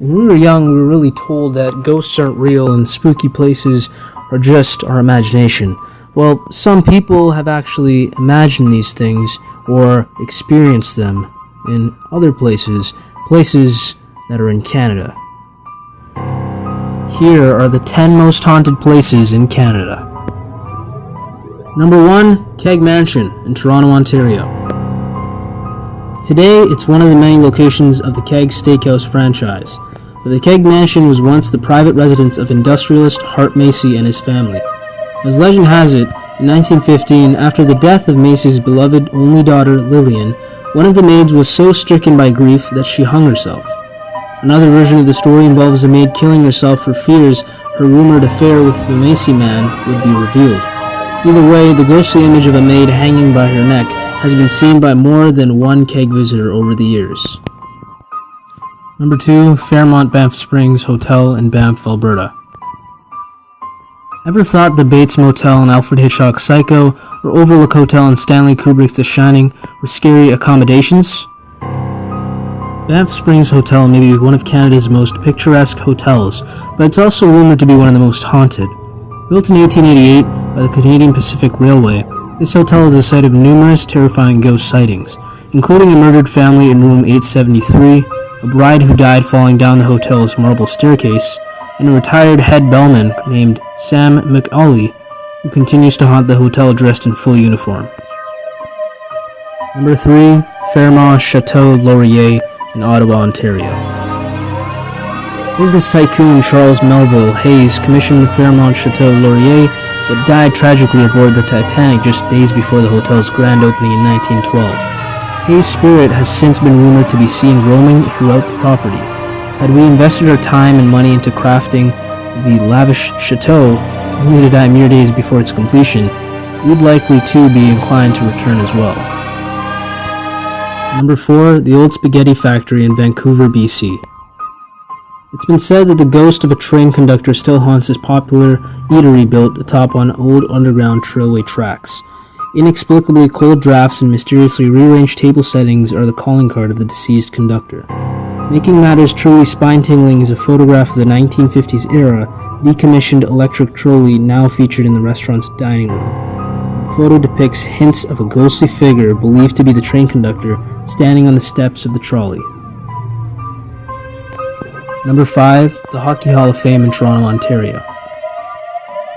When we were young, we were really told that ghosts aren't real and spooky places are just our imagination. Well, some people have actually imagined these things or experienced them in other places that are in Canada. Here are the 10 most haunted places in Canada. Number 1, Keg Mansion in Toronto, Ontario. Today, it's one of the many locations of the Keg Steakhouse franchise, but the Keg Mansion was once the private residence of industrialist Hart Macy and his family. As legend has it, in 1915, after the death of Macy's beloved only daughter, Lillian, one of the maids was so stricken by grief that she hung herself. Another version of the story involves a maid killing herself for fears her rumored affair with the Macy man would be revealed. Either way, the ghostly image of a maid hanging by her neck has been seen by more than one Keg visitor over the years. Number 2, Fairmont Banff Springs Hotel in Banff, Alberta. Ever thought the Bates Motel in Alfred Hitchcock's Psycho or Overlook Hotel in Stanley Kubrick's The Shining were scary accommodations? Banff Springs Hotel may be one of Canada's most picturesque hotels, but it's also rumored to be one of the most haunted. Built in 1888 by the Canadian Pacific Railway, this hotel is the site of numerous terrifying ghost sightings, including a murdered family in room 873, a bride who died falling down the hotel's marble staircase, and a retired head bellman named Sam McAuley, who continues to haunt the hotel dressed in full uniform. Number 3, Fairmont Chateau Laurier in Ottawa, Ontario. Business tycoon Charles Melville Hayes commissioned the Fairmont Chateau Laurier, but died tragically aboard the Titanic just days before the hotel's grand opening in 1912. Hayes' spirit has since been rumored to be seen roaming throughout the property. Had we invested our time and money into crafting the lavish chateau, only to die mere days before its completion, we'd likely too be inclined to return as well. Number 4, the Old Spaghetti Factory in Vancouver, BC. It's been said that the ghost of a train conductor still haunts this popular eatery built atop on old underground railway tracks. Inexplicably cold drafts and mysteriously rearranged table settings are the calling card of the deceased conductor. Making matters truly spine-tingling is a photograph of the 1950s era decommissioned electric trolley now featured in the restaurant's dining room. The photo depicts hints of a ghostly figure believed to be the train conductor standing on the steps of the trolley. Number 5, the Hockey Hall of Fame in Toronto, Ontario.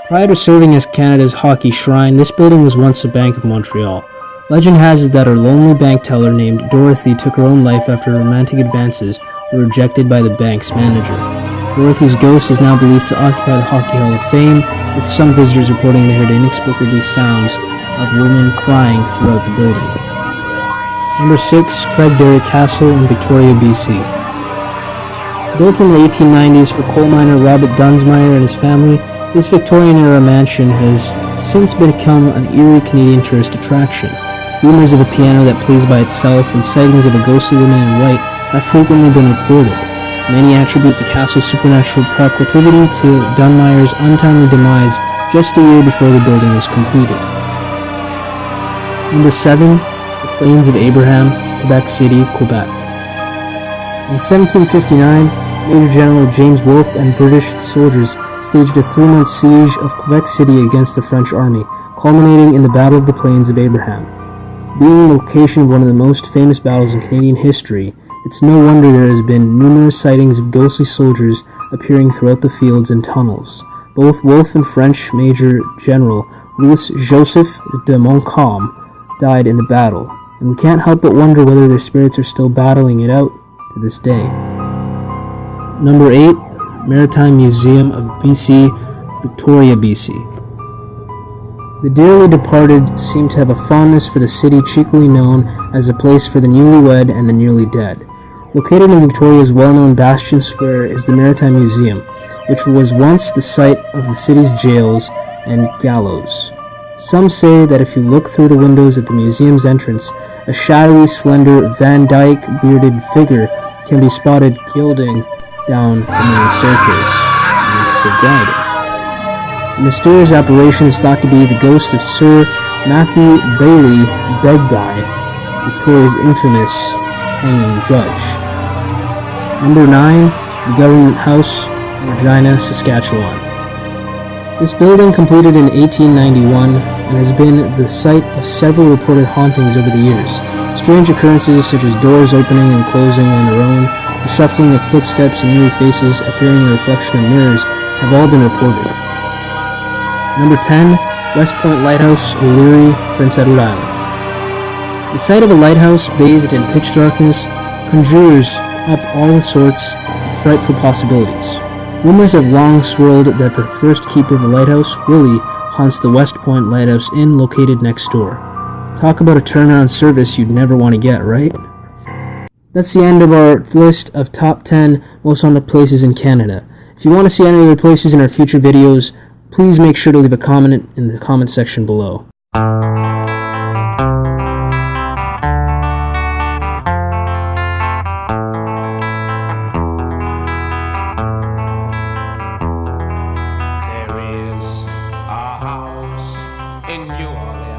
Prior to serving as Canada's hockey shrine, this building was once a Bank of Montreal. Legend has it that a lonely bank teller named Dorothy took her own life after romantic advances were rejected by the bank's manager. Dorothy's ghost is now believed to occupy the Hockey Hall of Fame, with some visitors reporting they heard inexplicably sounds of women crying throughout the building. Number 6, Craigdarry Castle in Victoria, BC. Built in the 1890s for coal miner Robert Dunsmuir and his family, this Victorian-era mansion has since become an eerie Canadian tourist attraction. Rumors of a piano that plays by itself and sightings of a ghostly woman in white have frequently been reported. Many attribute the castle's supernatural proclivity to Dunmuir's untimely demise just a year before the building was completed. Number 7, the Plains of Abraham, Quebec City, Quebec. In 1759, Major General James Wolfe and British soldiers staged a 3-month siege of Quebec City against the French army, culminating in the Battle of the Plains of Abraham. Being the location of one of the most famous battles in Canadian history, it's no wonder there has been numerous sightings of ghostly soldiers appearing throughout the fields and tunnels. Both Wolfe and French Major General Louis Joseph de Montcalm died in the battle, and we can't help but wonder whether their spirits are still battling it out to this day. Number 8, Maritime Museum of BC, Victoria, BC. The dearly departed seem to have a fondness for the city cheekily known as a place for the newlywed and the nearly dead. Located in Victoria's well-known Bastion Square is the Maritime Museum, which was once the site of the city's jails and gallows. Some say that if you look through the windows at the museum's entrance, a shadowy, slender, Van Dyke bearded figure can be spotted gilding down the main staircase. It's a guide. The mysterious apparition is thought to be the ghost of Sir Matthew Bailey Begbie, Victoria's infamous hanging judge. Number 9, the Government House, in Regina, Saskatchewan. This building, completed in 1891, and has been the site of several reported hauntings over the years. Strange occurrences such as doors opening and closing on their own, the shuffling of footsteps and eerie faces appearing in the reflection of mirrors have all been reported. Number 10. West Point Lighthouse, O'Leary, Prince Edward Island. The sight of a lighthouse bathed in pitch darkness conjures up all sorts of frightful possibilities. Rumors have long swirled that the first keeper of the lighthouse, Willie, haunts the West Point Lighthouse Inn located next door. Talk about a turnaround service you'd never want to get, right? That's the end of our list of top 10 most haunted places in Canada. If you want to see any other places in our future videos, please make sure to leave a comment in the comment section below. There is a house in New Orleans.